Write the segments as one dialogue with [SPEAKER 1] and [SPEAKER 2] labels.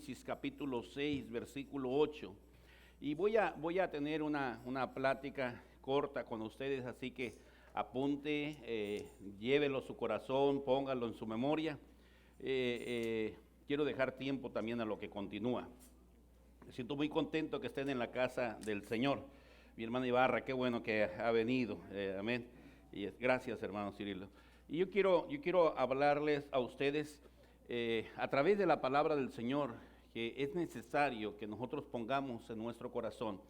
[SPEAKER 1] Génesis capítulo 6, versículo 8. Y voy a tener una plática corta con ustedes, así que apunte, llévelo a su corazón, póngalo en su memoria. Quiero dejar tiempo también a lo que continúa. Me siento muy contento que estén en la casa del Señor. Mi hermana Ibarra, qué bueno que ha venido, amén. Y gracias, hermano Cirilo. Y yo quiero hablarles a ustedes a través de la palabra del Señor, que es necesario que nosotros pongamos en nuestro corazón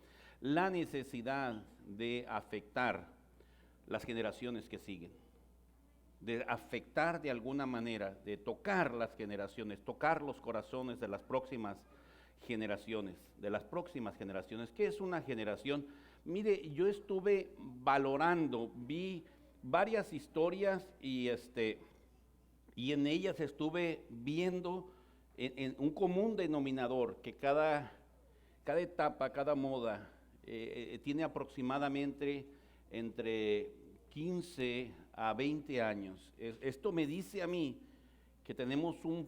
[SPEAKER 1] la necesidad de afectar las generaciones que siguen, de afectar de alguna manera, de tocar las generaciones, tocar los corazones de las próximas generaciones, ¿Qué es una generación? Mire, yo estuve valorando, vi varias historias y en ellas estuve viendo en un común denominador que cada etapa, cada moda tiene aproximadamente entre 15 a 20 años. Esto me dice a mí que tenemos un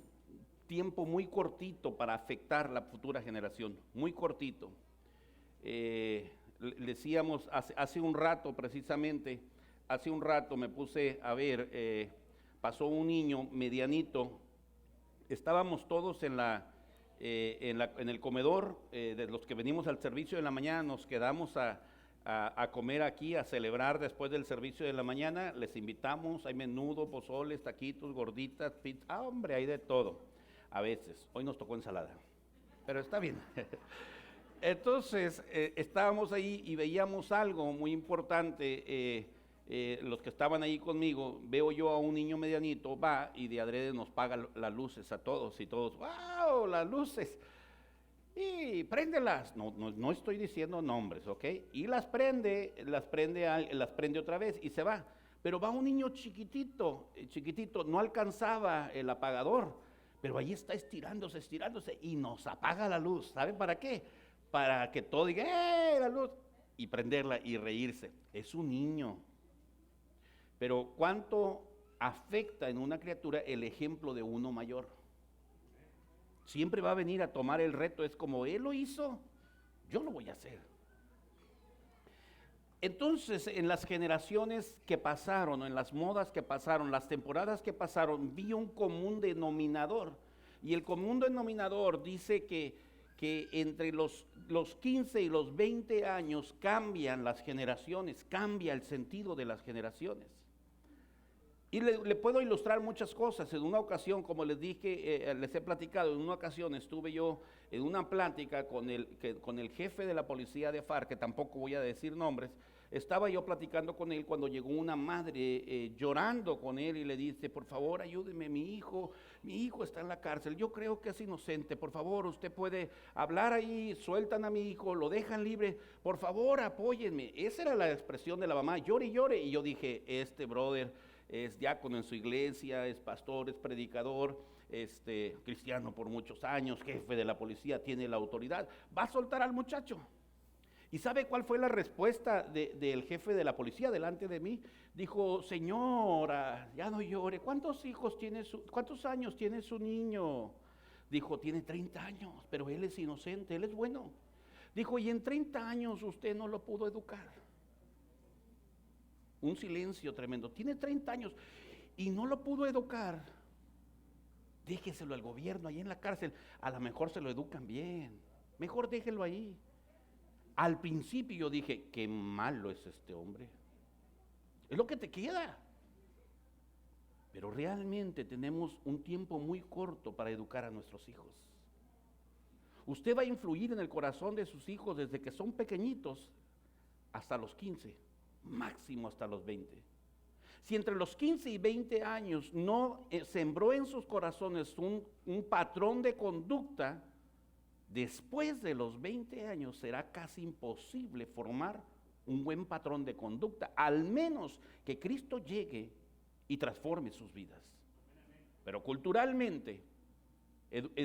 [SPEAKER 1] tiempo muy cortito para afectar la futura generación, muy cortito. Decíamos hace un rato precisamente, me puse a ver, pasó un niño medianito, estábamos todos en el comedor, de los que venimos al servicio de la mañana, nos quedamos a comer aquí, a celebrar después del servicio de la mañana, les invitamos, hay menudo, pozoles, taquitos, gorditas, pizza, hombre, hay de todo, a veces, hoy nos tocó ensalada, pero está bien. Entonces, estábamos ahí y veíamos algo muy importante, los que estaban ahí conmigo, veo yo a un niño medianito, va y de adrede nos paga las luces a todos y todos, ¡wow! Las luces, y préndelas, no estoy diciendo nombres, ¿ok? Y las prende otra vez y se va, pero va un niño chiquitito, no alcanzaba el apagador, pero ahí está estirándose y nos apaga la luz, ¿saben para qué? Para que todo diga, la luz, y prenderla y reírse. Es un niño. Pero ¿cuánto afecta en una criatura el ejemplo de uno mayor? Siempre va a venir a tomar el reto, es como él lo hizo, yo lo voy a hacer. Entonces, en las generaciones que pasaron, en las modas que pasaron, las temporadas que pasaron, vi un común denominador. Y el común denominador dice que entre los 15 y los 20 años cambian las generaciones, cambia el sentido de las generaciones. Y le puedo ilustrar muchas cosas. En una ocasión, como les dije, les he platicado, en una ocasión estuve yo en una plática con el jefe de la policía de FARC, que tampoco voy a decir nombres. Estaba yo platicando con él cuando llegó una madre llorando con él y le dice, por favor ayúdeme, mi hijo está en la cárcel, yo creo que es inocente, por favor usted puede hablar ahí, sueltan a mi hijo, lo dejan libre, por favor apóyenme. Esa era la expresión de la mamá, llore y llore, y yo dije, este brother es diácono en su iglesia, es pastor, es predicador, cristiano por muchos años, jefe de la policía, tiene la autoridad, va a soltar al muchacho. ¿Y sabe cuál fue la respuesta del jefe de la policía delante de mí? Dijo, señora, ya no llore, ¿cuántos años tiene su niño? Dijo, tiene 30 años, pero él es inocente, él es bueno. Dijo, y en 30 años usted no lo pudo educar. Un silencio tremendo. Tiene 30 años y no lo pudo educar. Déjeselo al gobierno ahí en la cárcel. A lo mejor se lo educan bien. Mejor déjelo ahí. Al principio yo dije, qué malo es este hombre. Es lo que te queda. Pero realmente tenemos un tiempo muy corto para educar a nuestros hijos. Usted va a influir en el corazón de sus hijos desde que son pequeñitos hasta los 15. Máximo hasta los 20. Si entre los 15 y 20 años no sembró en sus corazones un patrón de conducta, después de los 20 años será casi imposible formar un buen patrón de conducta, al menos que Cristo llegue y transforme sus vidas. Pero culturalmente,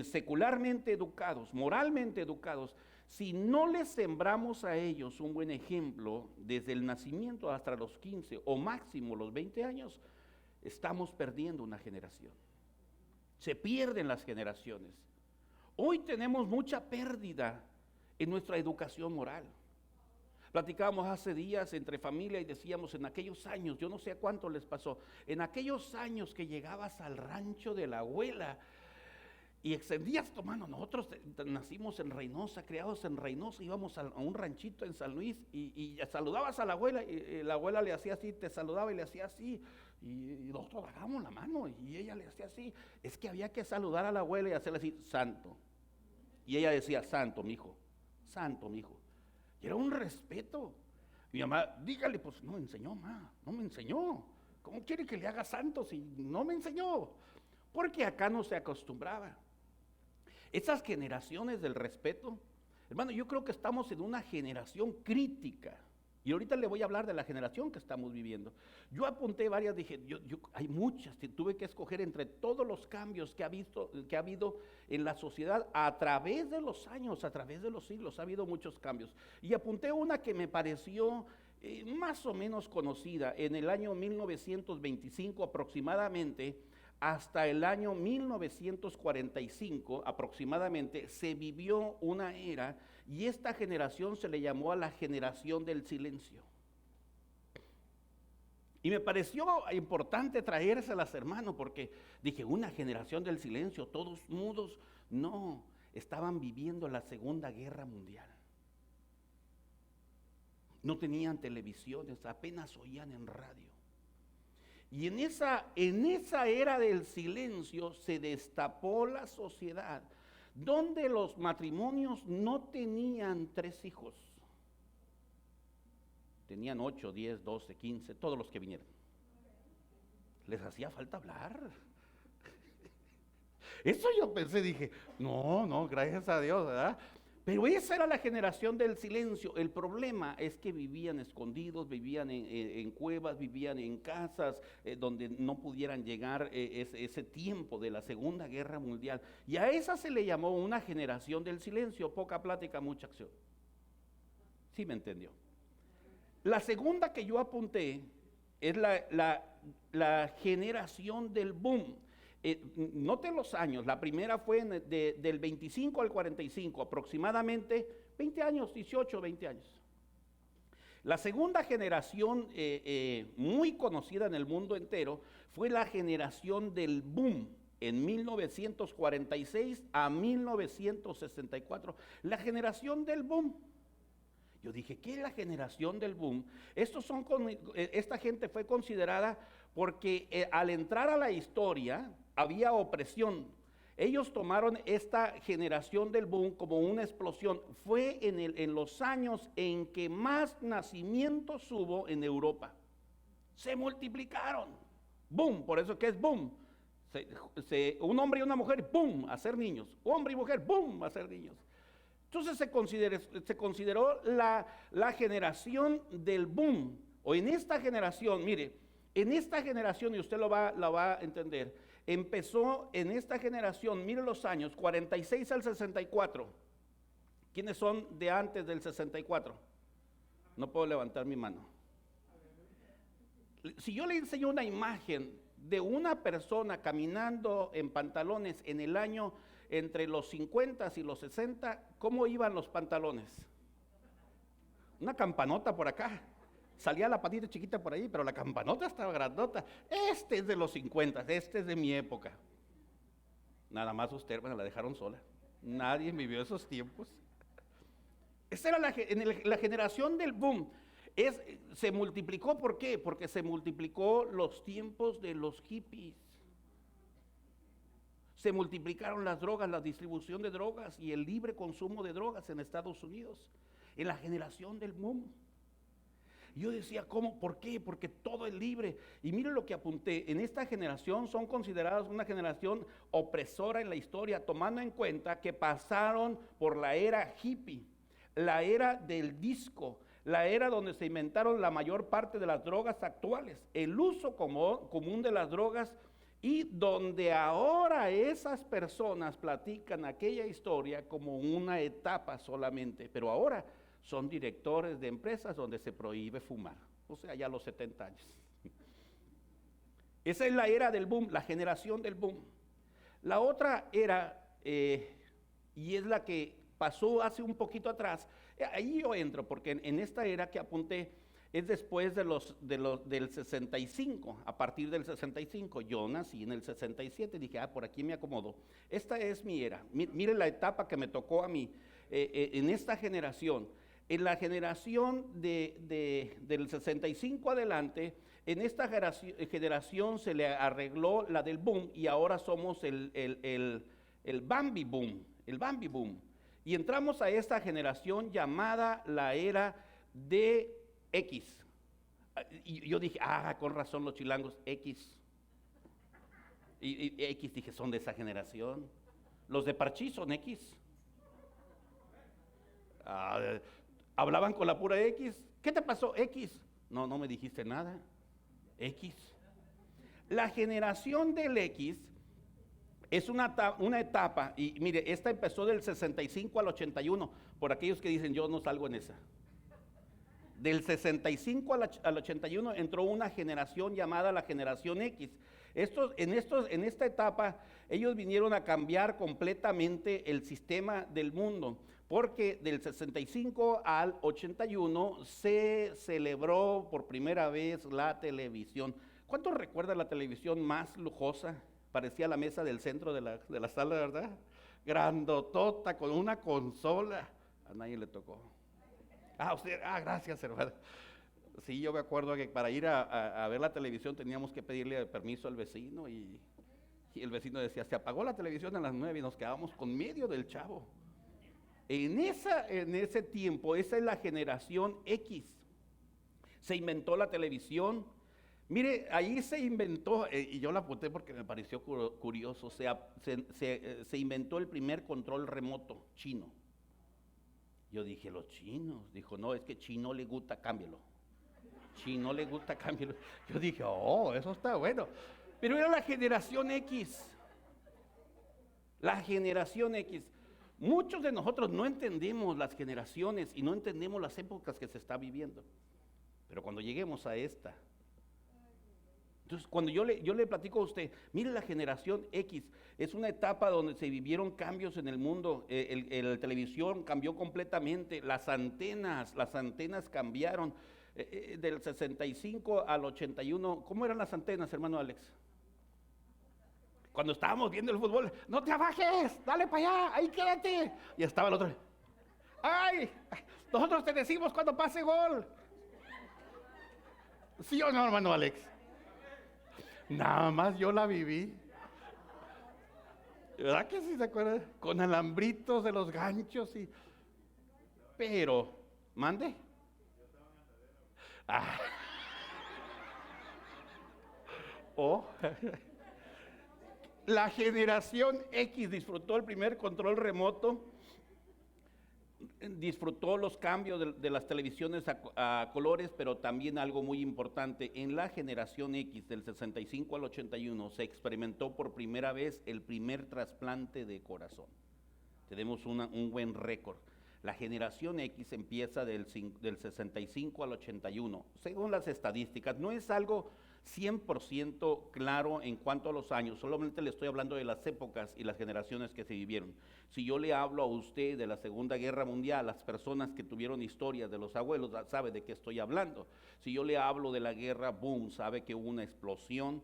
[SPEAKER 1] secularmente educados, moralmente educados, si no les sembramos a ellos un buen ejemplo desde el nacimiento hasta los 15 o máximo los 20 años, estamos perdiendo una generación. Se pierden las generaciones. Hoy tenemos mucha pérdida en nuestra educación moral. Platicábamos hace días entre familia y decíamos, en aquellos años, yo no sé a cuánto les pasó, en aquellos años que llegabas al rancho de la abuela y extendías tu mano. Nosotros nacimos en Reynosa, criados en Reynosa, íbamos a un ranchito en San Luis y saludabas a la abuela y la abuela le hacía así, te saludaba y le hacía así, y nosotros agarramos la mano y ella le hacía así. Es que había que saludar a la abuela y hacerle así, santo. Y ella decía, santo, mijo, santo, mijo. Y era un respeto. Mi mamá, dígale, pues no me enseñó, ma, no me enseñó. ¿Cómo quiere que le haga santo si no me enseñó? Porque acá no se acostumbraba. Esas generaciones del respeto, hermano, yo creo que estamos en una generación crítica. Y ahorita le voy a hablar de la generación que estamos viviendo. Yo apunté varias, dije, hay muchas, tuve que escoger entre todos los cambios que ha habido en la sociedad a través de los años, a través de los siglos, ha habido muchos cambios. Y apunté una que me pareció más o menos conocida. En el año 1925 aproximadamente, hasta el año 1945 aproximadamente, se vivió una era y esta generación se le llamó a la generación del silencio. Y me pareció importante traérselas, hermano, porque dije, una generación del silencio, todos mudos. No, estaban viviendo la Segunda Guerra Mundial. No tenían televisiones, apenas oían en radio. Y en esa era del silencio se destapó la sociedad, donde los matrimonios no tenían 3 hijos. Tenían 8, 10, 12, 15, todos los que vinieron. Les hacía falta hablar. Eso yo pensé, dije, no, gracias a Dios, ¿verdad? Pero esa era la generación del silencio. El problema es que vivían escondidos, vivían en cuevas, vivían en casas donde no pudieran llegar ese tiempo de la Segunda Guerra Mundial. Y a esa se le llamó una generación del silencio, poca plática, mucha acción. ¿Sí me entendió? La segunda que yo apunté es la generación del boom. Noten los años, la primera fue del 25 al 45, aproximadamente 20 años, 18, 20 años. La segunda generación muy conocida en el mundo entero fue la generación del boom en 1946 a 1964. La generación del boom. Yo dije, ¿qué es la generación del boom? Esta gente fue considerada porque al entrar a la historia había opresión. Ellos tomaron esta generación del boom como una explosión. Fue en los años en que más nacimientos hubo en Europa. Se multiplicaron. Boom, por eso que es boom. Un hombre y una mujer, boom, hacer niños. Hombre y mujer, boom, hacer niños. Entonces se consideró la generación del boom. O en esta generación, mire, en esta generación, y usted la va a entender, empezó en esta generación, mire los años, 46 al 64. ¿Quiénes son de antes del 64? No puedo levantar mi mano. Si yo le enseño una imagen de una persona caminando en pantalones en el año entre los 50 y los 60, ¿cómo iban los pantalones? Una campanota por acá. Salía la patita chiquita por ahí, pero la campanota estaba grandota. Este es de los 50, este es de mi época. Nada más usted, bueno, la dejaron sola. Nadie vivió esos tiempos. Esa era la generación del boom. Se multiplicó, ¿por qué? Porque se multiplicó los tiempos de los hippies. Se multiplicaron las drogas, la distribución de drogas y el libre consumo de drogas en Estados Unidos. En la generación del boom. Yo decía, ¿cómo? ¿Por qué? Porque todo es libre. Y miren lo que apunté, en esta generación son consideradas una generación opresora en la historia, tomando en cuenta que pasaron por la era hippie, la era del disco, la era donde se inventaron la mayor parte de las drogas actuales, el uso común de las drogas, y donde ahora esas personas platican aquella historia como una etapa solamente, pero ahora son directores de empresas donde se prohíbe fumar, o sea, ya a los 70 años. Esa es la era del boom, la generación del boom. La otra era y es la que pasó hace un poquito atrás. Ahí yo entro, porque en esta era que apunté es después del 65, a partir del 65. Yo nací en el 67, dije, por aquí me acomodo. Esta es mi era. Mire la etapa que me tocó a mí en esta generación. En la generación del 65 adelante, en esta generación se le arregló la del boom y ahora somos el Bambi boom, el Bambi boom. Y entramos a esta generación llamada la era de X. Y yo dije, con razón los chilangos, X. Y X, dije, son de esa generación. Los de Parchís son X. Hablaban con la pura X. ¿Qué te pasó? X. No me dijiste nada. X. La generación del X es una etapa, y mire, esta empezó del 65 al 81, por aquellos que dicen, yo no salgo en esa. Del 65 al 81 entró una generación llamada la generación X. En esta etapa, ellos vinieron a cambiar completamente el sistema del mundo, porque del 65 al 81 se celebró por primera vez la televisión. ¿Cuántos recuerdan la televisión más lujosa? Parecía la mesa del centro de la sala, ¿verdad? Grandotota, con una consola. A nadie le tocó. Usted, gracias, hermano. Sí, yo me acuerdo que para ir a ver la televisión teníamos que pedirle permiso al vecino y el vecino decía, se apagó la televisión a las 9 y nos quedábamos con medio del chavo. En ese tiempo, esa es la generación X. Se inventó la televisión. Mire, ahí se inventó, y yo la apunté porque me pareció curioso, se inventó el primer control remoto chino. Yo dije, los chinos. Dijo, no, es que chino le gusta, cámbialo. Chino le gusta, cámbialo. Yo dije, eso está bueno. Pero era la generación X. La generación X. Muchos de nosotros no entendemos las generaciones y no entendemos las épocas que se está viviendo. Pero cuando lleguemos a esta. Entonces, cuando yo le platico a usted, mire la generación X, es una etapa donde se vivieron cambios en el mundo, la televisión cambió completamente, las antenas cambiaron, del 65 al 81, ¿cómo eran las antenas, hermano Alex? Cuando estábamos viendo el fútbol, no te bajes, dale para allá, ahí quédate, y estaba el otro, ¡ay! Nosotros te decimos cuando pase gol. ¿Sí o no, hermano Alex? Nada más yo la viví. ¿Verdad que sí se acuerdan? Con alambritos de los ganchos Pero, ¿mande? La generación X disfrutó el primer control remoto, disfrutó los cambios de las televisiones a colores, pero también algo muy importante, en la generación X del 65 al 81 se experimentó por primera vez el primer trasplante de corazón. Tenemos un buen récord. La generación X empieza del 65 al 81, según las estadísticas. No es algo 100% claro en cuanto a los años, solamente le estoy hablando de las épocas y las generaciones que se vivieron. Si yo le hablo a usted de la Segunda Guerra Mundial, las personas que tuvieron historias de los abuelos sabe de qué estoy hablando. Si yo le hablo de la guerra, boom, sabe que hubo una explosión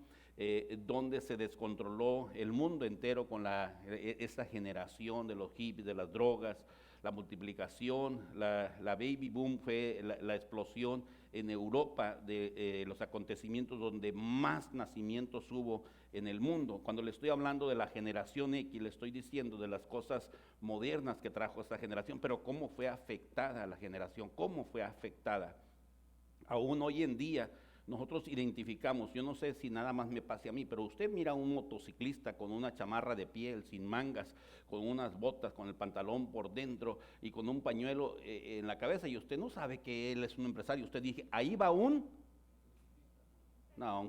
[SPEAKER 1] donde se descontroló el mundo entero con esta generación de los hippies, de las drogas, la multiplicación, la baby boom fue la explosión en Europa de los acontecimientos donde más nacimientos hubo en el mundo. Cuando le estoy hablando de la generación X, le estoy diciendo de las cosas modernas que trajo esta generación, pero cómo fue afectada la generación, cómo fue afectada. Aún hoy en día nosotros identificamos, yo no sé si nada más me pase a mí, pero usted mira a un motociclista con una chamarra de piel, sin mangas, con unas botas, con el pantalón por dentro y con un pañuelo en la cabeza, y usted no sabe que él es un empresario. Usted dice, ahí va un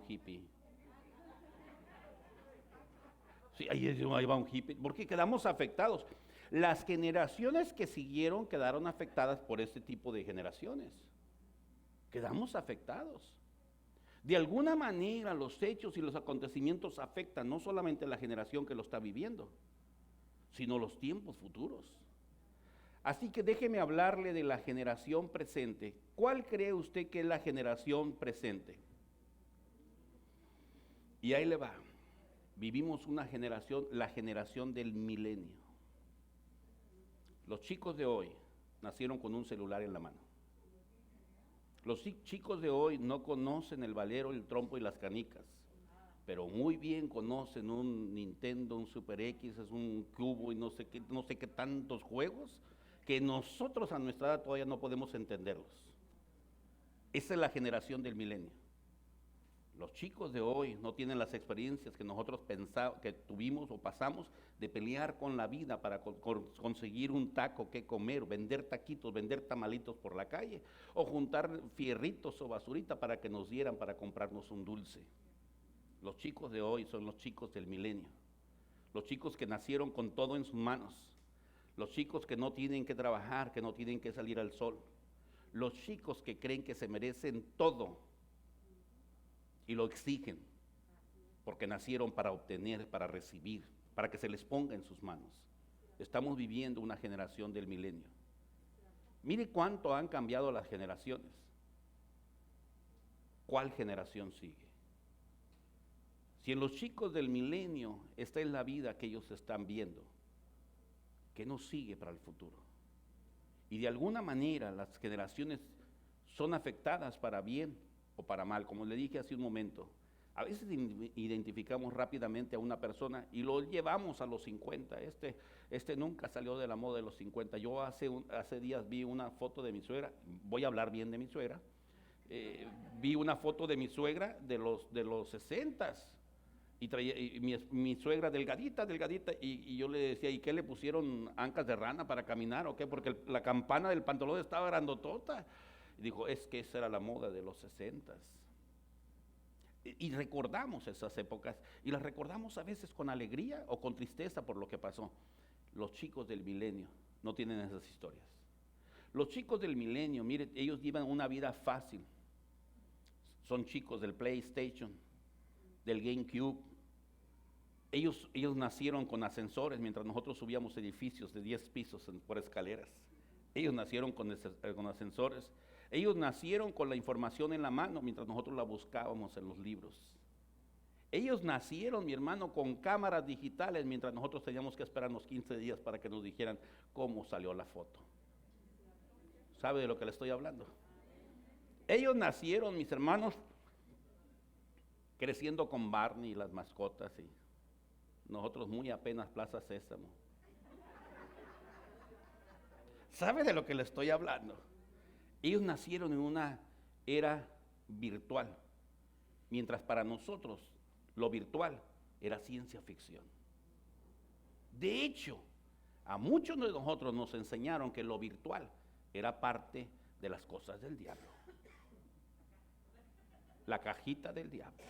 [SPEAKER 1] hippie. Sí, ahí va un hippie, porque quedamos afectados. Las generaciones que siguieron quedaron afectadas por este tipo de generaciones. Quedamos afectados. De alguna manera los hechos y los acontecimientos afectan no solamente a la generación que lo está viviendo, sino los tiempos futuros. Así que déjeme hablarle de la generación presente. ¿Cuál cree usted que es la generación presente? Y ahí le va. Vivimos una generación, la generación del milenio. Los chicos de hoy nacieron con un celular en la mano. Los chicos de hoy no conocen el valero, el trompo y las canicas, pero muy bien conocen un Nintendo, un Super X, es un cubo y no sé qué tantos juegos que nosotros a nuestra edad todavía no podemos entenderlos. Esa es la generación del milenio. Los chicos de hoy no tienen las experiencias que nosotros que tuvimos o pasamos de pelear con la vida para conseguir un taco que comer, vender taquitos, vender tamalitos por la calle, o juntar fierritos o basurita para que nos dieran para comprarnos un dulce. Los chicos de hoy son los chicos del milenio, los chicos que nacieron con todo en sus manos, los chicos que no tienen que trabajar, que no tienen que salir al sol, los chicos que creen que se merecen todo y lo exigen, porque nacieron para obtener, para recibir, para que se les ponga en sus manos. Estamos viviendo una generación del milenio. Mire cuánto han cambiado las generaciones. ¿Cuál generación sigue? Si en los chicos del milenio esta es la vida que ellos están viendo, ¿qué nos sigue para el futuro? Y de alguna manera las generaciones son afectadas para bien o para mal, como le dije hace un momento. A veces identificamos rápidamente a una persona y lo llevamos a los 50. Este nunca salió de la moda de los 50. Yo hace días vi una foto de mi suegra, voy a hablar bien de mi suegra, vi una foto de mi suegra de los 60 y mi suegra delgadita, y yo le decía, ¿y qué le pusieron ancas de rana para caminar o qué? Porque la campana del pantalón estaba grandotota. Y dijo, es que esa era la moda de los 60. Y recordamos esas épocas, y las recordamos a veces con alegría o con tristeza por lo que pasó. Los chicos del milenio no tienen esas historias. Los chicos del milenio, mire, ellos llevan una vida fácil. Son chicos del PlayStation, del GameCube. Ellos nacieron con ascensores mientras nosotros subíamos edificios de 10 pisos por escaleras. Ellos nacieron con ascensores. Ellos nacieron con la información en la mano mientras nosotros la buscábamos en los libros. Ellos nacieron, mi hermano, con cámaras digitales mientras nosotros teníamos que esperarnos 15 días para que nos dijeran cómo salió la foto. ¿Sabe de lo que le estoy hablando? Ellos nacieron, mis hermanos, creciendo con Barney y las mascotas, y nosotros muy apenas Plaza Sésamo. ¿Sabe de lo que le estoy hablando? Ellos nacieron en una era virtual, mientras para nosotros lo virtual era ciencia ficción. De hecho, a muchos de nosotros nos enseñaron que lo virtual era parte de las cosas del diablo. La cajita del diablo.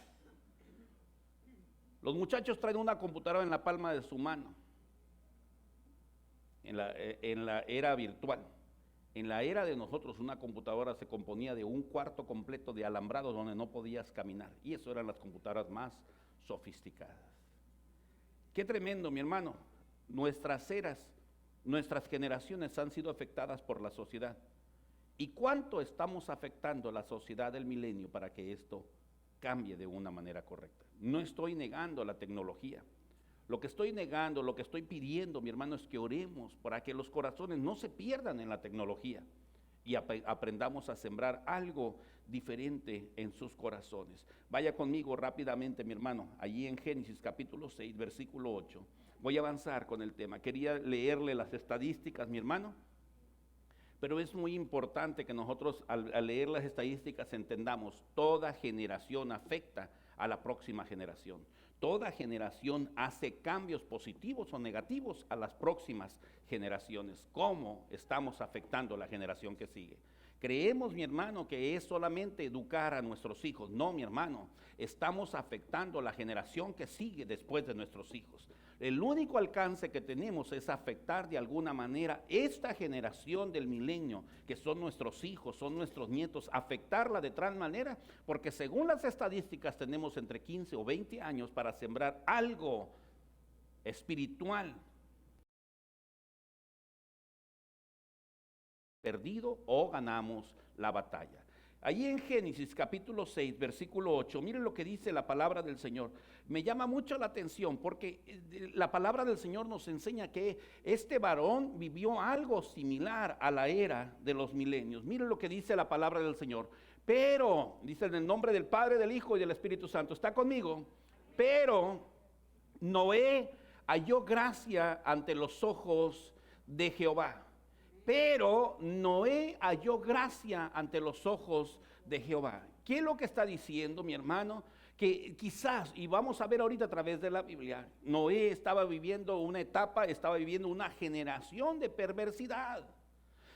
[SPEAKER 1] Los muchachos traen una computadora en la palma de su mano, en la era virtual. En la era de nosotros una computadora se componía de un cuarto completo de alambrado donde no podías caminar, y eso eran las computadoras más sofisticadas. Qué tremendo, mi hermano. Nuestras eras, nuestras generaciones han sido afectadas por la sociedad. ¿Y cuánto estamos afectando la sociedad del milenio para que esto cambie de una manera correcta? No estoy negando la tecnología. Lo que estoy negando, lo que estoy pidiendo, mi hermano, es que oremos para que los corazones no se pierdan en la tecnología y aprendamos a sembrar algo diferente en sus corazones. Vaya conmigo rápidamente, mi hermano, allí en Génesis capítulo 6, versículo 8. Voy a avanzar con el tema. Quería leerle las estadísticas, mi hermano, pero es muy importante que nosotros al leer las estadísticas entendamos, toda generación afecta a la próxima generación. Toda generación hace cambios positivos o negativos a las próximas generaciones. ¿Cómo estamos afectando a la generación que sigue? Creemos, mi hermano, que es solamente educar a nuestros hijos. No, mi hermano, estamos afectando a la generación que sigue después de nuestros hijos. El único alcance que tenemos es afectar de alguna manera esta generación del milenio, que son nuestros hijos, son nuestros nietos, afectarla de tal manera, porque según las estadísticas tenemos entre 15 o 20 años para sembrar algo espiritual perdido o ganamos la batalla. Allí en Génesis capítulo 6, versículo 8, miren lo que dice la palabra del Señor. Me llama mucho la atención porque la palabra del Señor nos enseña que este varón vivió algo similar a la era de los milenios. Miren lo que dice la palabra del Señor. Pero, dice en el nombre del Padre, del Hijo y del Espíritu Santo, ¿está conmigo? Pero Noé halló gracia ante los ojos de Jehová. Pero Noé halló gracia ante los ojos de Jehová. ¿Qué es lo que está diciendo, mi hermano? Que quizás, y vamos a ver ahorita a través de la Biblia, Noé estaba viviendo una etapa, estaba viviendo una generación de perversidad.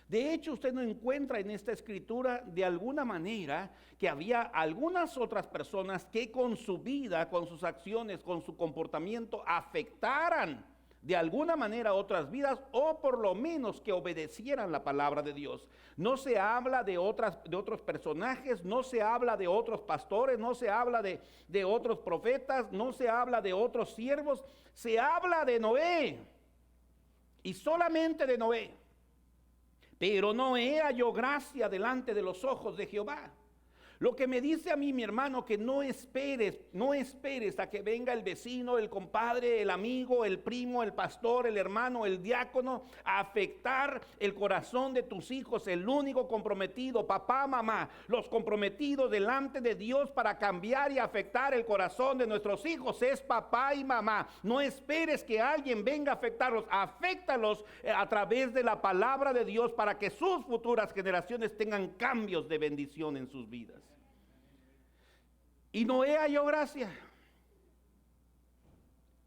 [SPEAKER 1] De hecho, usted no encuentra en esta escritura de alguna manera que había algunas otras personas que con su vida, con sus acciones, con su comportamiento afectaran de alguna manera otras vidas, o por lo menos que obedecieran la palabra de Dios. No se habla de otros personajes, no se habla de otros pastores, no se habla de otros profetas, no se habla de otros siervos, se habla de Noé, y solamente de Noé. Pero Noé halló gracia delante de los ojos de Jehová. Lo que me dice a mí, mi hermano, que no esperes a que venga el vecino, el compadre, el amigo, el primo, el pastor, el hermano, el diácono, a afectar el corazón de tus hijos. El único comprometido, papá, mamá, los comprometidos delante de Dios para cambiar y afectar el corazón de nuestros hijos es papá y mamá. No esperes que alguien venga a afectarlos, aféctalos a través de la palabra de Dios para que sus futuras generaciones tengan cambios de bendición en sus vidas. Y Noé halló gracia.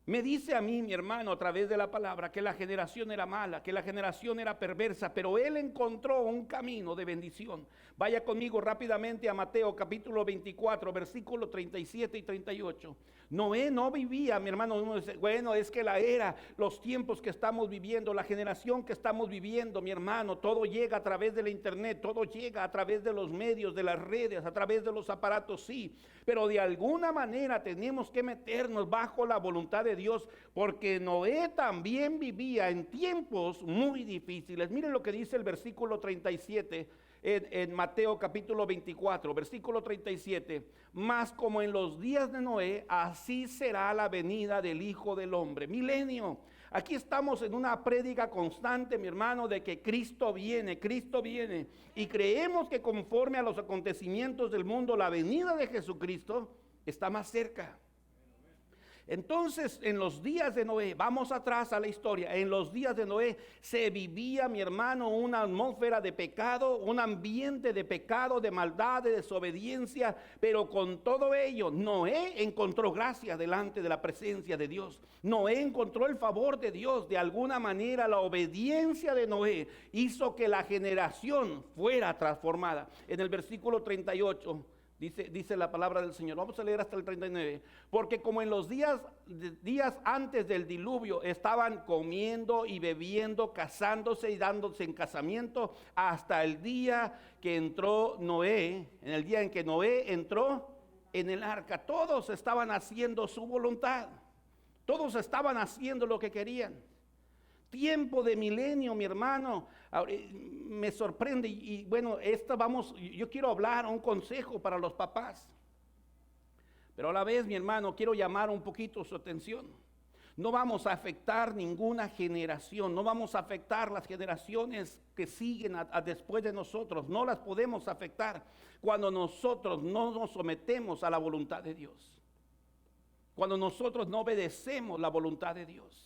[SPEAKER 1] Me dice a mí, mi hermano, a través de la palabra, que la generación era mala, que la generación era perversa, pero él encontró un camino de bendición. Vaya conmigo rápidamente a Mateo capítulo 24, versículos 37 y 38. Noé no vivía, mi hermano, uno dice, bueno, es que la era, los tiempos que estamos viviendo, la generación que estamos viviendo, mi hermano, todo llega a través de la internet, todo llega a través de los medios, de las redes, a través de los aparatos, sí, pero de alguna manera tenemos que meternos bajo la voluntad de Dios, porque Noé también vivía en tiempos muy difíciles. Miren lo que dice el versículo 37 en Mateo capítulo 24, versículo 37. Mas como en los días de Noé, así será la venida del Hijo del Hombre. Milenio. Aquí estamos en una prédica constante, mi hermano, de que Cristo viene, y creemos que conforme a los acontecimientos del mundo, la venida de Jesucristo está más cerca. Entonces, en los días de Noé, vamos atrás a la historia, en los días de Noé se vivía, mi hermano, una atmósfera de pecado, un ambiente de pecado, de maldad, de desobediencia, pero con todo ello, Noé encontró gracia delante de la presencia de Dios. Noé encontró el favor de Dios. De alguna manera, la obediencia de Noé hizo que la generación fuera transformada. En el versículo 38, Dice la palabra del Señor. Vamos a leer hasta el 39. Porque como en los días antes del diluvio estaban comiendo y bebiendo, casándose y dándose en casamiento, hasta el día que entró Noé, en el día en que Noé entró en el arca, todos estaban haciendo su voluntad. Todos estaban haciendo lo que querían. Tiempo de milenio, mi hermano. Me sorprende y bueno, yo quiero hablar un consejo para los papás, pero a la vez, mi hermano, quiero llamar un poquito su atención. No vamos a afectar ninguna generación, no vamos a afectar las generaciones que siguen después de nosotros, no las podemos afectar cuando nosotros no nos sometemos a la voluntad de Dios, cuando nosotros no obedecemos la voluntad de Dios.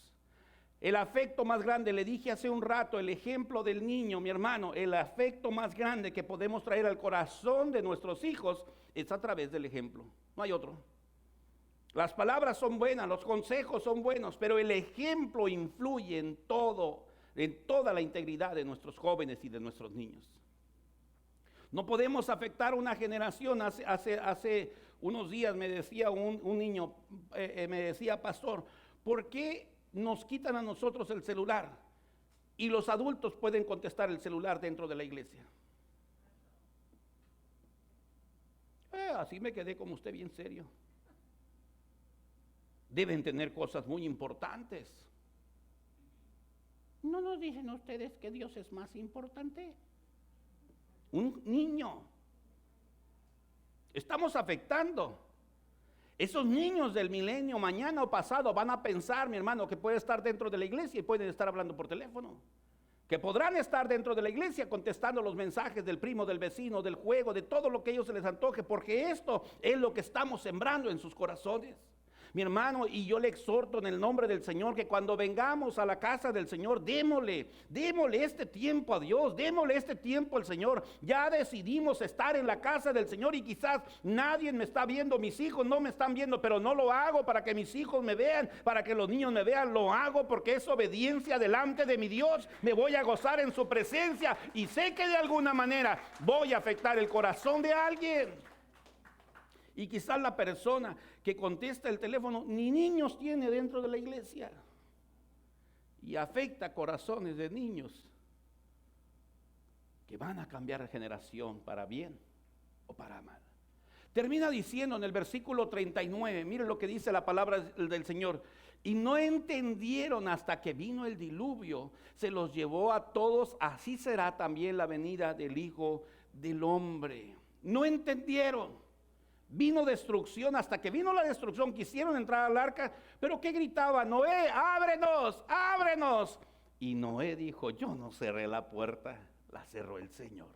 [SPEAKER 1] El afecto más grande, le dije hace un rato, el ejemplo del niño, mi hermano, el afecto más grande que podemos traer al corazón de nuestros hijos es a través del ejemplo. No hay otro. Las palabras son buenas, los consejos son buenos, pero el ejemplo influye en toda la integridad de nuestros jóvenes y de nuestros niños. No podemos afectar una generación. Hace unos días me decía un niño, me decía, pastor, ¿por qué nos quitan a nosotros el celular y los adultos pueden contestar el celular dentro de la iglesia? Así me quedé como usted, bien serio. Deben tener cosas muy importantes. ¿No nos dicen ustedes que Dios es más importante? Un niño. Estamos afectando. Esos niños del milenio, mañana o pasado, van a pensar, mi hermano, que puede estar dentro de la iglesia y pueden estar hablando por teléfono. Que podrán estar dentro de la iglesia contestando los mensajes del primo, del vecino, del juego, de todo lo que a ellos se les antoje, porque esto es lo que estamos sembrando en sus corazones. Mi hermano, y yo le exhorto en el nombre del Señor que cuando vengamos a la casa del Señor, démosle este tiempo a Dios, démosle este tiempo al Señor. Ya decidimos estar en la casa del Señor y quizás nadie me está viendo, mis hijos no me están viendo, pero no lo hago para que mis hijos me vean, para que los niños me vean, lo hago porque es obediencia delante de mi Dios. Me voy a gozar en su presencia y sé que de alguna manera voy a afectar el corazón de alguien. Y quizás la persona que contesta el teléfono ni niños tiene dentro de la iglesia. Y afecta corazones de niños que van a cambiar de generación para bien o para mal. Termina diciendo en el versículo 39, mire lo que dice la palabra del Señor. Y no entendieron hasta que vino el diluvio, se los llevó a todos, así será también la venida del Hijo del Hombre. No entendieron. Vino destrucción, hasta que vino la destrucción, quisieron entrar al arca, pero ¿qué gritaba? Noé, ábrenos, ábrenos. Y Noé dijo, yo no cerré la puerta, la cerró el Señor.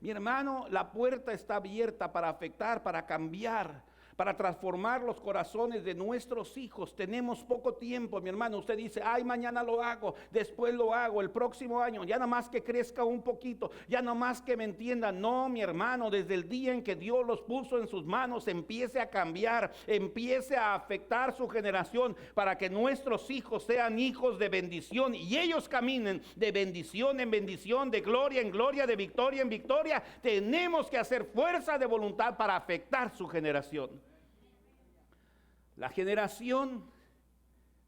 [SPEAKER 1] Mi hermano, la puerta está abierta para afectar, para cambiar, para transformar los corazones de nuestros hijos. Tenemos poco tiempo, mi hermano. Usted dice, ay, mañana lo hago, después lo hago, el próximo año, ya nada más que crezca un poquito, ya nada más que me entiendan. No, mi hermano, desde el día en que Dios los puso en sus manos, empiece a cambiar, empiece a afectar su generación para que nuestros hijos sean hijos de bendición y ellos caminen de bendición en bendición, de gloria en gloria, de victoria en victoria. Tenemos que hacer fuerza de voluntad para afectar su generación. La generación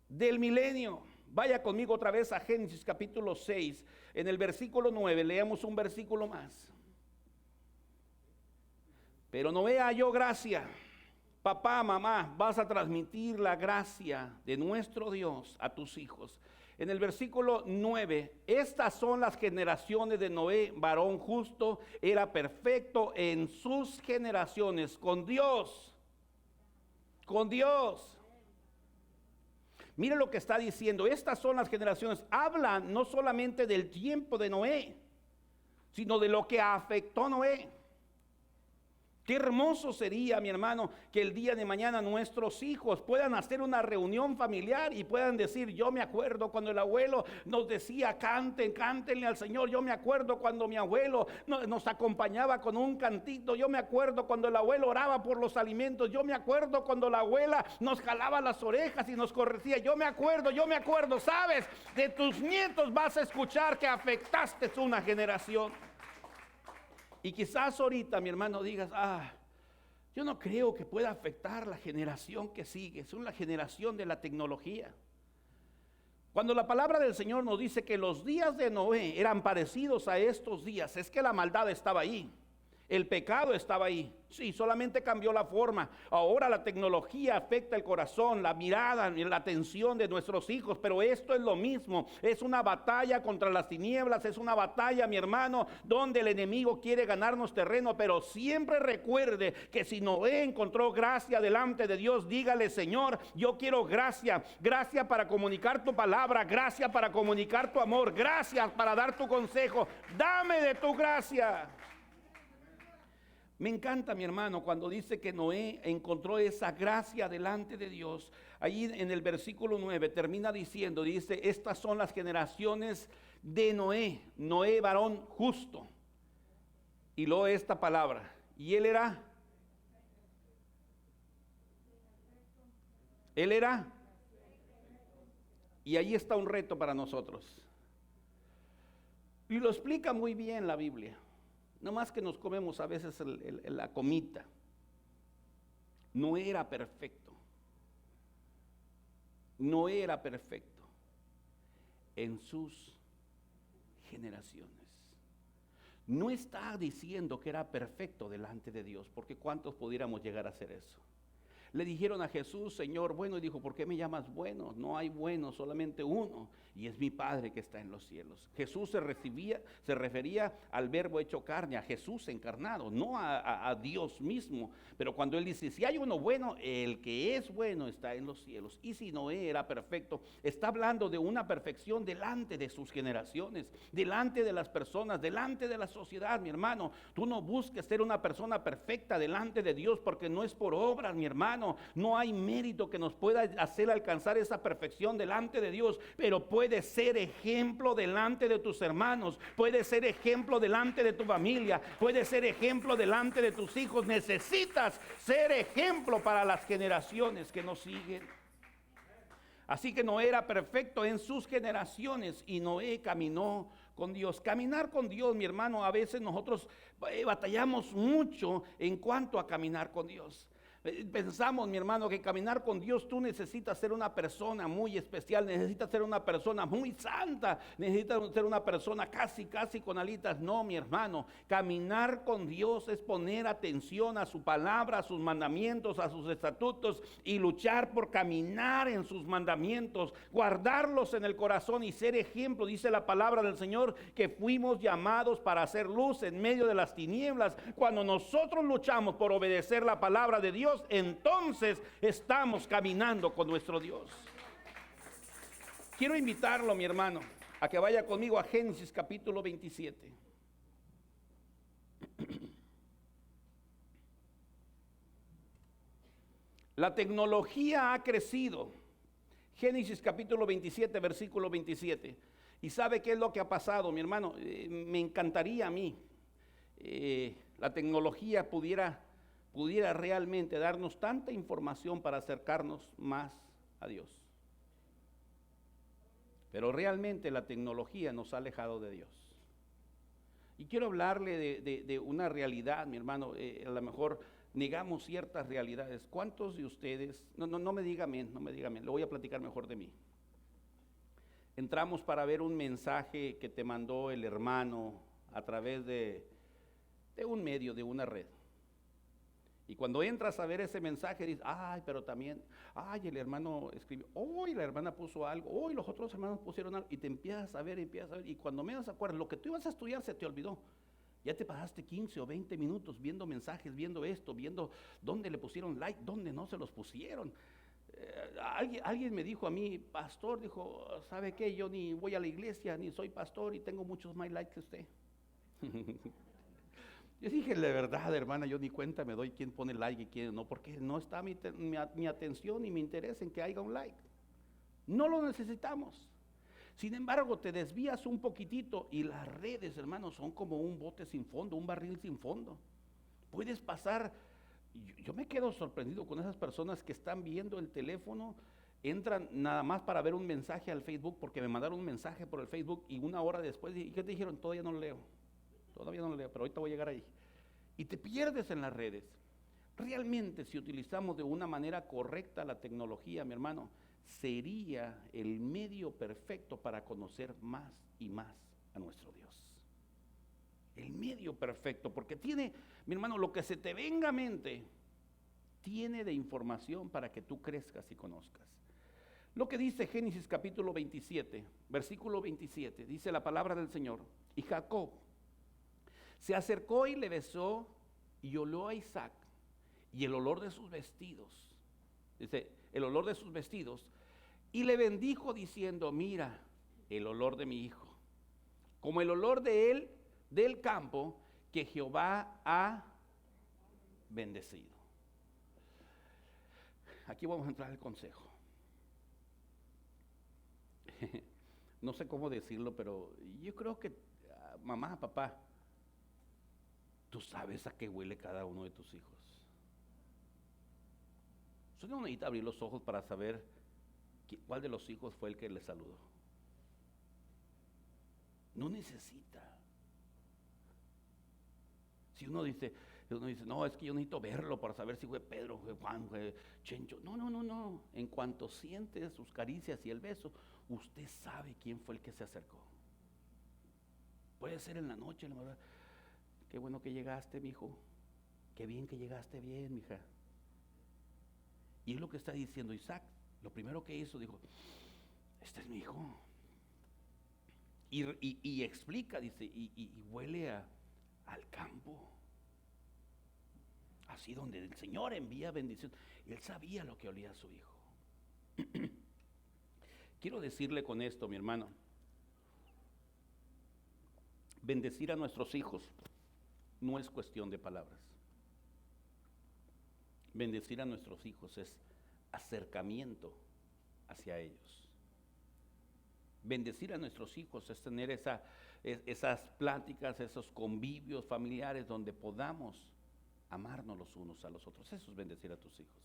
[SPEAKER 1] del milenio. Vaya conmigo otra vez a Génesis capítulo 6. En el versículo 9, leamos un versículo más. Pero Noé halló gracia. Papá, mamá, vas a transmitir la gracia de nuestro Dios a tus hijos. En el versículo 9, estas son las generaciones de Noé, varón justo, era perfecto en sus generaciones, con Dios. Con Dios. Mire lo que está diciendo. Estas son las generaciones. Hablan no solamente del tiempo de Noé, sino de lo que afectó a Noé. Qué hermoso sería, mi hermano, que el día de mañana nuestros hijos puedan hacer una reunión familiar y puedan decir, yo me acuerdo cuando el abuelo nos decía, cántenle al Señor. Yo me acuerdo cuando mi abuelo nos acompañaba con un cantito. Yo me acuerdo cuando el abuelo oraba por los alimentos. Yo me acuerdo cuando la abuela nos jalaba las orejas y nos corregía. Yo me acuerdo, ¿sabes? De tus nietos vas a escuchar que afectaste una generación. Y quizás ahorita, mi hermano, digas, yo no creo que pueda afectar la generación que sigue. Es una generación de la tecnología. Cuando la palabra del Señor nos dice que los días de Noé eran parecidos a estos días, es que la maldad estaba ahí. El pecado estaba ahí. Sí, solamente cambió la forma. Ahora la tecnología afecta el corazón, la mirada, la atención de nuestros hijos. Pero esto es lo mismo. Es una batalla contra las tinieblas. Es una batalla, mi hermano, donde el enemigo quiere ganarnos terreno. Pero siempre recuerde que si Noé encontró gracia delante de Dios, dígale, Señor, yo quiero gracia. Gracia para comunicar tu palabra. Gracia para comunicar tu amor. Gracias para dar tu consejo. Dame de tu gracia. Me encanta, mi hermano, cuando dice que Noé encontró esa gracia delante de Dios. Ahí en el versículo 9 termina diciendo, dice, estas son las generaciones de Noé. Noé, varón justo. Y luego esta palabra. Y él era. Y ahí está un reto para nosotros. Y lo explica muy bien la Biblia. No más que nos comemos a veces la comita. No era perfecto. No era perfecto en sus generaciones. No está diciendo que era perfecto delante de Dios, porque ¿cuántos pudiéramos llegar a hacer eso? le dijeron a Jesús, Señor, bueno, y dijo, ¿por qué me llamas bueno? No hay bueno, solamente uno, y es mi Padre que está en los cielos. Jesús se refería al verbo hecho carne, a Jesús encarnado, no a Dios mismo. Pero cuando él dice, si hay uno bueno, el que es bueno está en los cielos. Y si Noé era perfecto, está hablando de una perfección delante de sus generaciones, delante de las personas, delante de la sociedad, mi hermano. Tú no busques ser una persona perfecta delante de Dios, porque no es por obras, mi hermano. No hay mérito que nos pueda hacer alcanzar esa perfección delante de Dios, pero puede ser ejemplo delante de tus hermanos, puede ser ejemplo delante de tu familia, puede ser ejemplo delante de tus hijos. Necesitas ser ejemplo para las generaciones que nos siguen. Así que Noé era perfecto en sus generaciones y Noé caminó con Dios. Caminar con Dios, mi hermano, a veces nosotros batallamos mucho en cuanto a caminar con Dios. Pensamos, mi hermano, que caminar con Dios tú necesitas ser una persona muy especial, necesitas ser una persona muy santa, necesitas ser una persona casi con alitas. No, mi hermano, caminar con Dios es poner atención a su palabra, a sus mandamientos, a sus estatutos y luchar por caminar en sus mandamientos, guardarlos en el corazón y ser ejemplo. Dice la palabra del Señor que fuimos llamados para hacer luz en medio de las tinieblas. Cuando nosotros luchamos por obedecer la palabra de Dios, entonces estamos caminando con nuestro Dios. Quiero invitarlo, mi hermano, a que vaya conmigo a Génesis capítulo 27. La tecnología ha crecido. Génesis capítulo 27, versículo 27. ¿Y sabe qué es lo que ha pasado, mi hermano? Me encantaría a mí la tecnología pudiera realmente darnos tanta información para acercarnos más a Dios. Pero realmente la tecnología nos ha alejado de Dios. Y quiero hablarle de una realidad, mi hermano. A lo mejor negamos ciertas realidades. ¿Cuántos de ustedes, no me diga amén, le voy a platicar mejor de mí. Entramos para ver un mensaje que te mandó el hermano a través de un medio, de una red. Y cuando entras a ver ese mensaje, dices, ay, pero también, ay, el hermano escribió, hoy la hermana puso algo, hoy los otros hermanos pusieron algo, y te empiezas a ver, y cuando menos acuerdas, lo que tú ibas a estudiar se te olvidó. Ya te pasaste 15 o 20 minutos viendo mensajes, viendo esto, viendo dónde le pusieron like, dónde no se los pusieron. Alguien me dijo a mí, pastor, dijo, ¿sabe qué? Yo ni voy a la iglesia, ni soy pastor, y tengo muchos más likes que usted. Yo dije, la verdad, hermana, yo ni cuenta me doy quién pone like y quién no, porque no está mi atención y mi interés en que haya un like. No lo necesitamos. Sin embargo, te desvías un poquitito y las redes, hermanos, son como un bote sin fondo, un barril sin fondo. Puedes pasar, yo me quedo sorprendido con esas personas que están viendo el teléfono, entran nada más para ver un mensaje al Facebook, porque me mandaron un mensaje por el Facebook y una hora después, ¿y qué te dijeron? Todavía no lo leo, pero ahorita voy a llegar ahí. Y te pierdes en las redes. Realmente, si utilizamos de una manera correcta la tecnología, mi hermano, sería el medio perfecto para conocer más y más a nuestro Dios. El medio perfecto, porque tiene, mi hermano, lo que se te venga a mente, tiene de información para que tú crezcas y conozcas. Lo que dice Génesis capítulo 27, versículo 27, dice la palabra del Señor, y Jacob se acercó y le besó y olió a Isaac, y el olor de sus vestidos, dice, el olor de sus vestidos, y le bendijo diciendo, mira, el olor de mi hijo, como el olor de él, del campo, que Jehová ha bendecido. Aquí vamos a entrar al consejo. No sé cómo decirlo, pero yo creo que mamá, papá, tú sabes a qué huele cada uno de tus hijos. Usted no necesita abrir los ojos para saber cuál de los hijos fue el que le saludó. No necesita. Si uno dice, no, es que yo necesito verlo para saber si fue Pedro, fue Juan, fue Chencho. No. En cuanto siente sus caricias y el beso, usted sabe quién fue el que se acercó. Puede ser en la noche, la verdad. Qué bueno que llegaste, mijo. Qué bien que llegaste bien, mija. Y es lo que está diciendo Isaac. Lo primero que hizo, dijo, este es mi hijo. Y explica, dice, y huele al campo. Así donde el Señor envía bendición. Él sabía lo que olía a su hijo. Quiero decirle con esto, mi hermano, bendecir a nuestros hijos no es cuestión de palabras. Bendecir a nuestros hijos es acercamiento hacia ellos. Bendecir a nuestros hijos es tener esas pláticas, esos convivios familiares donde podamos amarnos los unos a los otros. Eso es bendecir a tus hijos.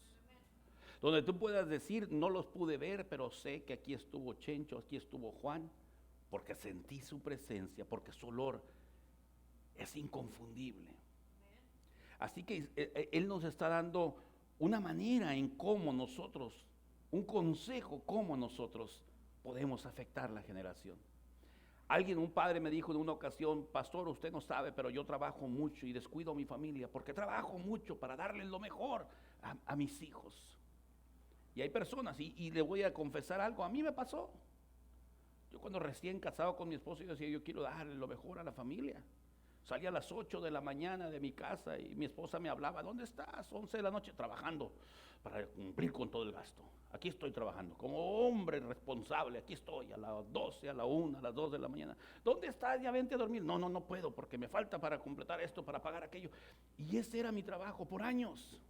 [SPEAKER 1] Donde tú puedas decir, no los pude ver, pero sé que aquí estuvo Chencho, aquí estuvo Juan, porque sentí su presencia, porque su olor es inconfundible. Así que Él nos está dando una manera en cómo nosotros, un consejo cómo nosotros podemos afectar la generación. Un padre me dijo en una ocasión, pastor, usted no sabe, pero yo trabajo mucho y descuido a mi familia, porque trabajo mucho para darles lo mejor a mis hijos. Y hay personas, y le voy a confesar algo, a mí me pasó. Yo cuando recién casado con mi esposo, yo decía, yo quiero darle lo mejor a la familia. Salía a las 8 de la mañana de mi casa y mi esposa me hablaba, ¿dónde estás? 11 de la noche trabajando para cumplir con todo el gasto. Aquí estoy trabajando, como hombre responsable, aquí estoy a las 12, a la 1, a las 2 de la mañana. ¿Dónde estás? Ya vente a dormir. No puedo porque me falta para completar esto, para pagar aquello. Y ese era mi trabajo por años.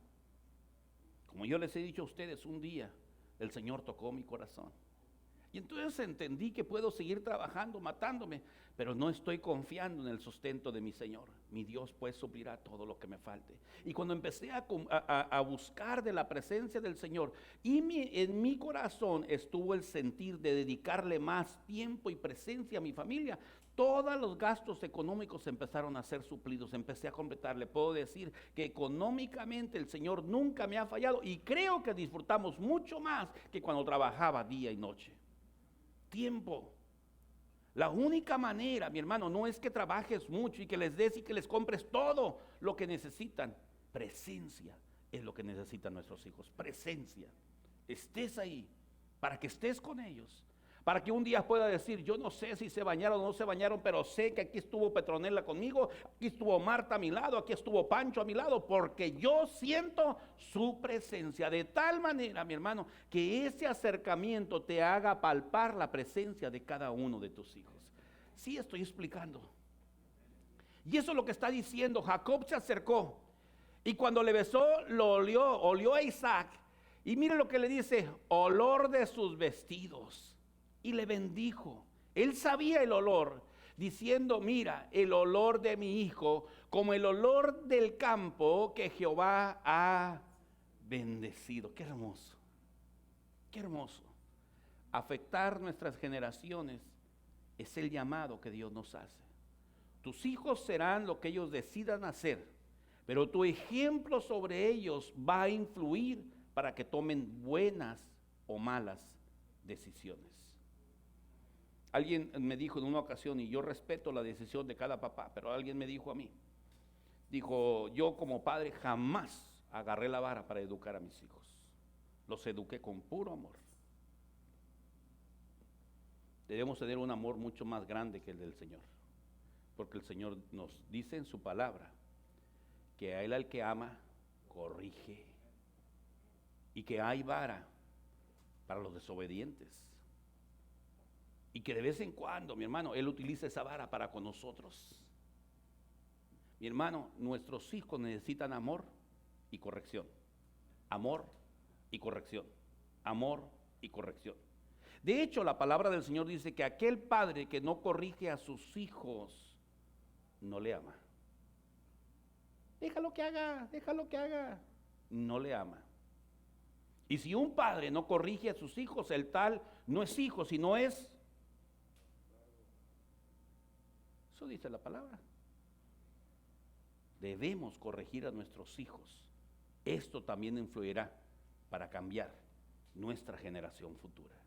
[SPEAKER 1] Como yo les he dicho a ustedes, un día el Señor tocó mi corazón. Y entonces entendí que puedo seguir trabajando, matándome, pero no estoy confiando en el sustento de mi Señor. Mi Dios pues suplirá todo lo que me falte. Y cuando empecé a buscar de la presencia del Señor, en mi corazón estuvo el sentir de dedicarle más tiempo y presencia a mi familia, todos los gastos económicos empezaron a ser suplidos, empecé a completar. Le puedo decir que económicamente el Señor nunca me ha fallado y creo que disfrutamos mucho más que cuando trabajaba día y noche. Tiempo. La única manera, mi hermano, no es que trabajes mucho y que les des y que les compres todo lo que necesitan. Presencia es lo que necesitan nuestros hijos. Presencia. Estés ahí para que estés con ellos. Para que un día pueda decir, yo no sé si se bañaron o no se bañaron, pero sé que aquí estuvo Petronela conmigo, aquí estuvo Marta a mi lado, aquí estuvo Pancho a mi lado, porque yo siento su presencia. De tal manera, mi hermano, que ese acercamiento te haga palpar la presencia de cada uno de tus hijos. Sí, estoy explicando. Y eso es lo que está diciendo. Jacob se acercó y cuando le besó, lo olió a Isaac. Y mire lo que le dice, olor de sus vestidos. Y le bendijo. Él sabía el olor, diciendo, mira, el olor de mi hijo, como el olor del campo que Jehová ha bendecido. Qué hermoso, qué hermoso. Afectar nuestras generaciones es el llamado que Dios nos hace. Tus hijos serán lo que ellos decidan hacer, pero tu ejemplo sobre ellos va a influir para que tomen buenas o malas decisiones. Alguien me dijo en una ocasión, y yo respeto la decisión de cada papá, pero alguien me dijo a mí, dijo, yo como padre jamás agarré la vara para educar a mis hijos. Los eduqué con puro amor. Debemos tener un amor mucho más grande que el del Señor, porque el Señor nos dice en su palabra que a Él al que ama, corrige, y que hay vara para los desobedientes. Y que de vez en cuando, mi hermano, Él utiliza esa vara para con nosotros. Mi hermano, nuestros hijos necesitan amor y corrección. Amor y corrección. Amor y corrección. De hecho, la palabra del Señor dice que aquel padre que no corrige a sus hijos, no le ama. Déjalo que haga. No le ama. Y si un padre no corrige a sus hijos, el tal no es hijo, sino es... Eso dice la palabra. Debemos corregir a nuestros hijos. Esto también influirá para cambiar nuestra generación futura.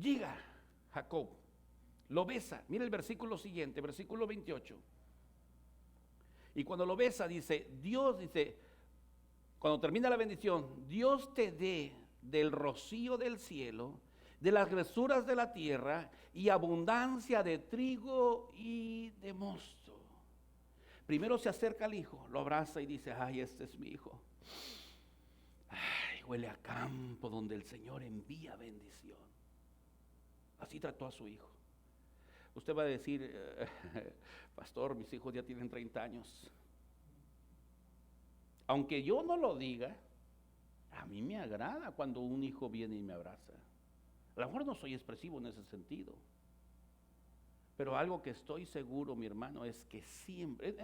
[SPEAKER 1] Llega Jacob, lo besa. Mira el versículo siguiente, versículo 28. Y cuando lo besa, dice, Dios dice, cuando termina la bendición, Dios te dé del rocío del cielo, de las gresuras de la tierra y abundancia de trigo y de mosto. Primero se acerca al hijo, lo abraza y dice, ay, este es mi hijo. Ay, huele a campo donde el Señor envía bendición. Así trató a su hijo. Usted va a decir, pastor, mis hijos ya tienen 30 años. Aunque yo no lo diga, a mí me agrada cuando un hijo viene y me abraza. A lo mejor no soy expresivo en ese sentido, pero algo que estoy seguro, mi hermano, es que siempre,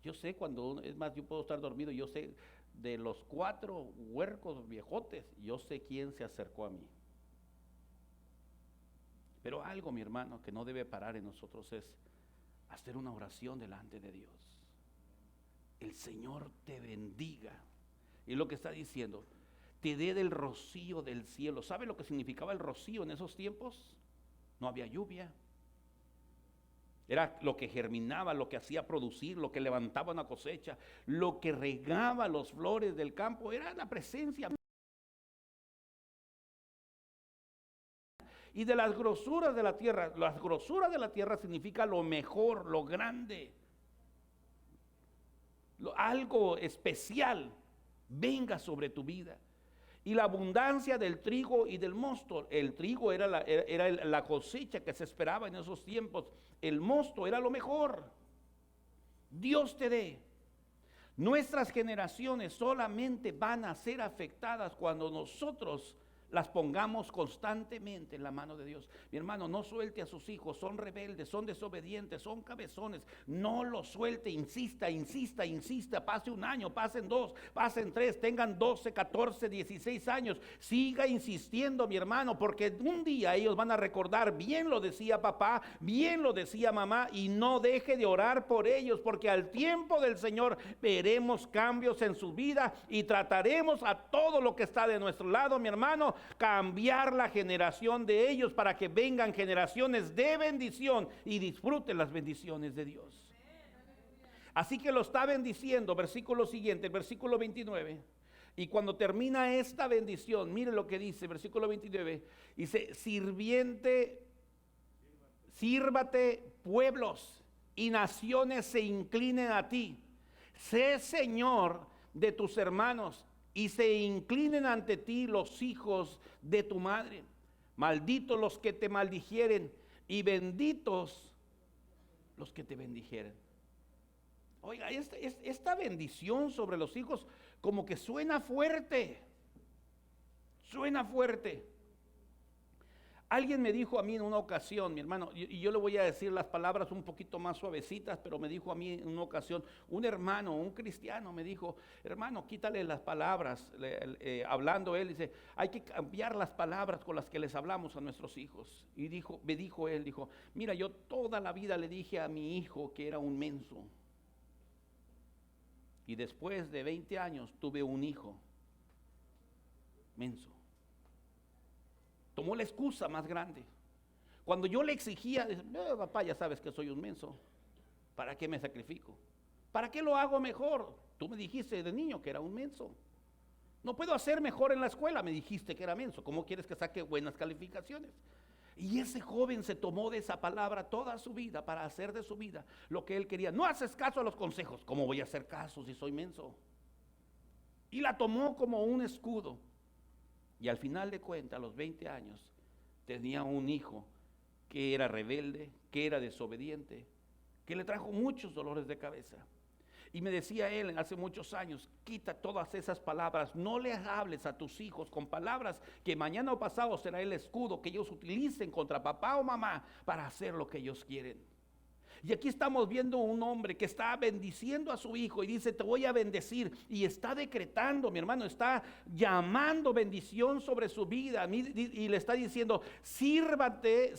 [SPEAKER 1] yo sé cuando, es más, yo puedo estar dormido, yo sé de los 4 huercos viejotes, yo sé quién se acercó a mí. Pero algo, mi hermano, que no debe parar en nosotros es hacer una oración delante de Dios. El Señor te bendiga. Y lo que está diciendo, te dé del rocío del cielo. ¿Sabe lo que significaba el rocío en esos tiempos? No había lluvia. Era lo que germinaba, lo que hacía producir, lo que levantaba una cosecha, lo que regaba las flores del campo. Era la presencia. Y de las grosuras de la tierra, las grosuras de la tierra significa lo mejor, lo grande, algo especial venga sobre tu vida. Y la abundancia del trigo y del mosto. El trigo era la cosecha que se esperaba en esos tiempos. El mosto era lo mejor. Dios te dé. Nuestras generaciones solamente van a ser afectadas cuando nosotros las pongamos constantemente en la mano de Dios. Mi hermano, no suelte a sus hijos, son rebeldes, son desobedientes, son cabezones. No los suelte, insista, pase 1 año, pasen 2, pasen 3, tengan 12, 14, 16 años. Siga insistiendo, mi hermano, porque un día ellos van a recordar, bien lo decía papá, bien lo decía mamá, y no deje de orar por ellos, porque al tiempo del Señor veremos cambios en su vida y trataremos a todo lo que está de nuestro lado, mi hermano, cambiar la generación de ellos para que vengan generaciones de bendición y disfruten las bendiciones de Dios. Así que lo está bendiciendo, versículo siguiente, el versículo 29. Y cuando termina esta bendición, mire lo que dice, versículo 29, dice, sírvate pueblos y naciones se inclinen a ti. Sé Señor de tus hermanos y se inclinen ante ti los hijos de tu madre. Malditos los que te maldijeren y benditos los que te bendijeren. Oiga, esta bendición sobre los hijos como que suena fuerte. Suena fuerte. Alguien me dijo a mí en una ocasión, mi hermano, y yo le voy a decir las palabras un poquito más suavecitas, pero me dijo a mí en una ocasión, un hermano, un cristiano, me dijo, hermano, quítale las palabras, hablando él, dice, hay que cambiar las palabras con las que les hablamos a nuestros hijos. Y me dijo él, mira, yo toda la vida le dije a mi hijo que era un menso. Y después de 20 años tuve un hijo menso. Tomó la excusa más grande. Cuando yo le exigía, papá, ya sabes que soy un menso. ¿Para qué me sacrifico? ¿Para qué lo hago mejor? Tú me dijiste de niño que era un menso. No puedo hacer mejor en la escuela, me dijiste que era menso. ¿Cómo quieres que saque buenas calificaciones? Y ese joven se tomó de esa palabra toda su vida para hacer de su vida lo que él quería. No haces caso a los consejos. ¿Cómo voy a hacer caso si soy menso? Y la tomó como un escudo. Y al final de cuentas, a los 20 años, tenía un hijo que era rebelde, que era desobediente, que le trajo muchos dolores de cabeza. Y me decía él hace muchos años, quita todas esas palabras, no les hables a tus hijos con palabras que mañana o pasado será el escudo que ellos utilicen contra papá o mamá para hacer lo que ellos quieren. Y aquí estamos viendo un hombre que está bendiciendo a su hijo y dice, te voy a bendecir. Y está decretando, mi hermano, está llamando bendición sobre su vida. Y le está diciendo, sírvante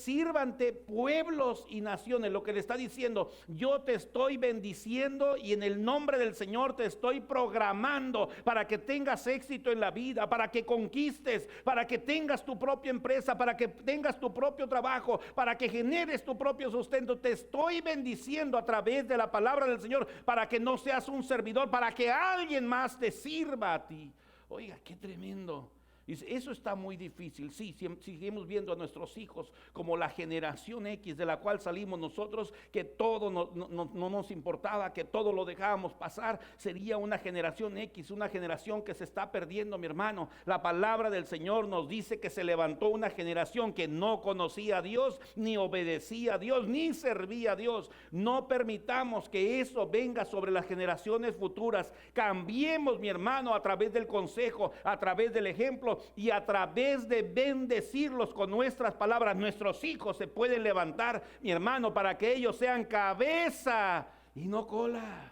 [SPEAKER 1] pueblos y naciones. Lo que le está diciendo, yo te estoy bendiciendo y en el nombre del Señor te estoy programando para que tengas éxito en la vida, para que conquistes, para que tengas tu propia empresa, para que tengas tu propio trabajo, para que generes tu propio sustento. Te estoy bendiciendo bendiciendo a través de la palabra del Señor para que no seas un servidor, para que alguien más te sirva a ti. Oiga, qué tremendo. Dice, eso está muy difícil. Sí, seguimos viendo a nuestros hijos como la generación X de la cual salimos nosotros, que todo no nos importaba, que todo lo dejábamos pasar. Sería una generación X, una generación que se está perdiendo, mi hermano. La palabra del Señor nos dice que se levantó una generación que no conocía a Dios, ni obedecía a Dios, ni servía a Dios. No permitamos que eso venga sobre las generaciones futuras. Cambiemos, mi hermano, a través del consejo, a través del ejemplo, y a través de bendecirlos con nuestras palabras. Nuestros hijos se pueden levantar, mi hermano, para que ellos sean cabeza y no cola.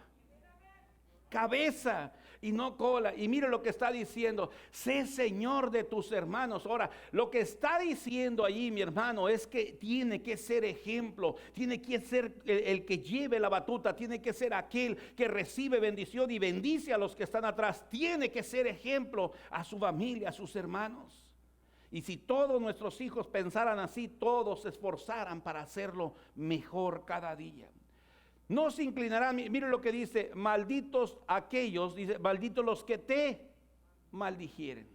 [SPEAKER 1] Cabeza y no cola. Y mire lo que está diciendo: sé señor de tus hermanos. Ahora, lo que está diciendo allí, mi hermano, es que tiene que ser ejemplo, tiene que ser el que lleve la batuta, tiene que ser aquel que recibe bendición y bendice a los que están atrás. Tiene que ser ejemplo a su familia, a sus hermanos. Y si todos nuestros hijos pensaran así, todos se esforzaran para hacerlo mejor cada día. No se inclinarán, mire lo que dice: malditos aquellos, dice, malditos los que te maldijeren.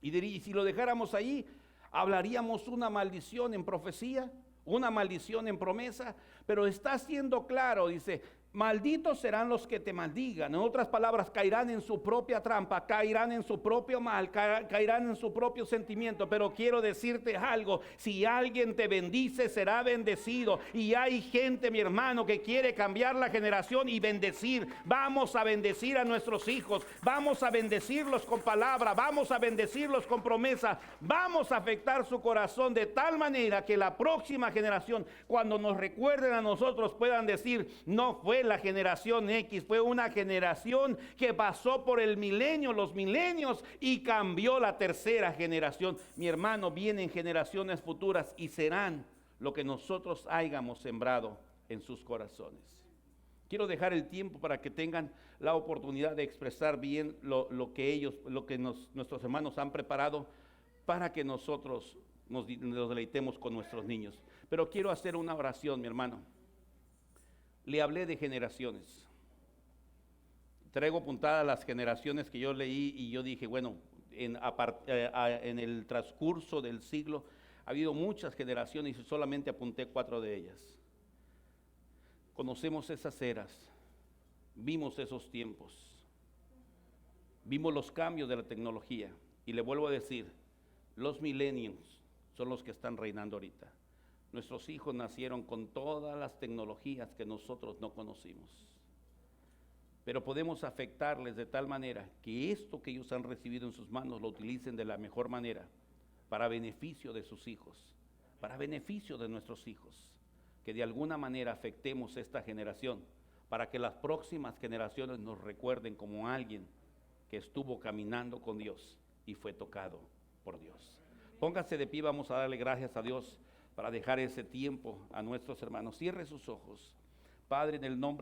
[SPEAKER 1] Y si lo dejáramos ahí, hablaríamos una maldición en profecía, una maldición en promesa, pero está siendo claro, dice: malditos serán los que te maldigan. En otras palabras, caerán en su propia trampa, caerán en su propio mal, caerán en su propio sentimiento. Pero quiero decirte algo: si alguien te bendice, será bendecido. Y hay gente, mi hermano, que quiere cambiar la generación y bendecir. Vamos a bendecir a nuestros hijos, vamos a bendecirlos con palabra, vamos a bendecirlos con promesa, vamos a afectar su corazón de tal manera que la próxima generación, cuando nos recuerden a nosotros, puedan decir: no fue la generación X, fue una generación que pasó por el milenio, los milenios, y cambió la tercera generación. Mi hermano, vienen generaciones futuras y serán lo que nosotros hayamos sembrado en sus corazones. Quiero dejar el tiempo para que tengan la oportunidad de expresar bien lo que nuestros hermanos han preparado para que nosotros nos deleitemos con nuestros niños. Pero quiero hacer una oración, mi hermano. Le hablé de generaciones. Traigo apuntadas las generaciones que yo leí y yo dije, bueno, en el transcurso del siglo ha habido muchas generaciones y solamente apunté 4 de ellas. Conocemos esas eras, vimos esos tiempos, vimos los cambios de la tecnología y le vuelvo a decir, los millennials son los que están reinando ahorita. Nuestros hijos nacieron con todas las tecnologías que nosotros no conocimos. Pero podemos afectarles de tal manera que esto que ellos han recibido en sus manos lo utilicen de la mejor manera para beneficio de sus hijos, para beneficio de nuestros hijos. Que de alguna manera afectemos esta generación para que las próximas generaciones nos recuerden como alguien que estuvo caminando con Dios y fue tocado por Dios. Póngase de pie, vamos a darle gracias a Dios para dejar ese tiempo a nuestros hermanos. Cierre sus ojos. Padre, en el nombre